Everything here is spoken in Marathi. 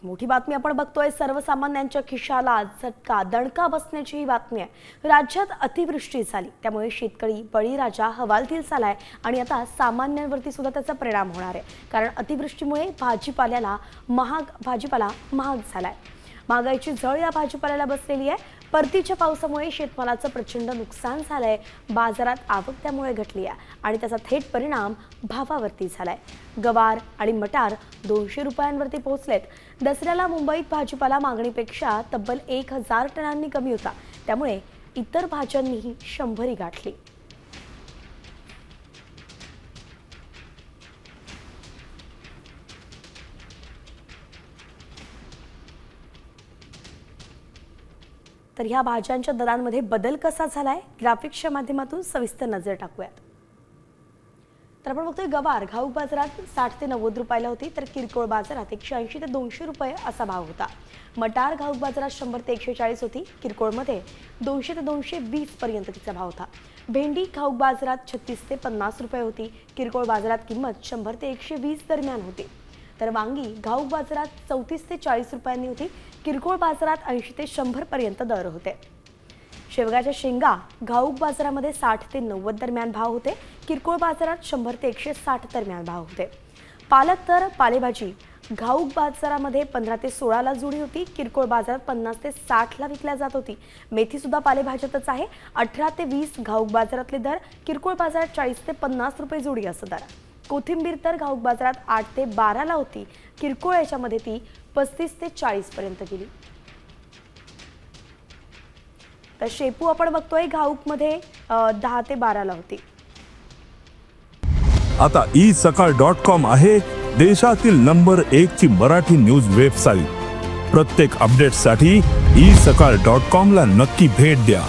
मोठी बातमी आपण बघतोय, सर्वसामान्यांच्या खिशाला झटका दणका बसण्याची ही बातमी आहे। राज्यात अतिवृष्टी झाली, त्यामुळे शेतकरी बळीराजा हवालदिल झालाय आणि आता सामान्यांवरती सुद्धा त्याचा परिणाम होणार आहे। कारण अतिवृष्टीमुळे भाजीपाला महाग झालाय। महागाईची झळ या भाजीपाल्याला बसलेली आहे। परतीच्या पावसामुळे शेतमालाचं प्रचंड नुकसान झालंय। बाजारात आवक त्यामुळे घटली आहे आणि त्याचा थेट परिणाम भावावरती झालाय। गवार आणि मटार 200 रुपयांवरती पोहोचलेत। दसऱ्याला मुंबईत भाजीपाला मागणीपेक्षा तब्बल 1000 टनांनी कमी होता, त्यामुळे इतर भाज्यांनीही 100 गाठली। तर ह्या भाज्यांच्या दरांमध्ये बदल कसा झालाय, ग्राफिक्सच्या माध्यमातून सविस्तर नजर टाकूयात। तर आपण बघतोय, गवार घाऊक बाजारात 60 ते 90 रुपयाला होती, तर किरकोळ बाजारात 180 ते 200 रुपये असा भाव होता। मटार घाऊक बाजारात 100 ते 140 होती, किरकोळमध्ये 200 ते 220 पर्यंत तिचा भाव होता। भेंडी घाऊक बाजारात 36 ते 50 रुपये होती, किरकोळ बाजारात किंमत 100 ते 120 दरम्यान होती। तर वांगी घाऊक बाजारात 34 ते 40 रुपयांनी होती, किरकोळ बाजारात 80 ते 100 पर्यंत दर होते। शेवगाच्या शेंगा घाऊक बाजारामध्ये 60 ते 90 दरम्यान भाव होते, किरकोळ बाजारात 100 ते 160 दरम्यान भाव होते। पालक तर पालेभाजी घाऊक बाजारामध्ये 15 ते 16 ला जुडी होती, किरकोळ बाजारात 50 ते 60 ला विकल्या जात होती। मेथी सुद्धा पालेभाज्यातच आहे, 18 ते 20 घाऊक बाजारातले दर, किरकोळ बाजारात 40 ते 50 रुपये जुडी असं दर। कोथिंबीर तर घाऊक बाजारात 8 ते 12 ला होती, किरकोळ याच्यामध्ये ती 35 ते 40 पर्यंत गेली। तर शेपू आपण बघतोय, घाऊक मध्ये 10 ते 12 ला होती। आता isakal.com आहे देशातील नंबर 1 ची मराठी न्यूज वेबसाईट। प्रत्येक अपडेटसाठी isakal.com ला नक्की भेट द्या।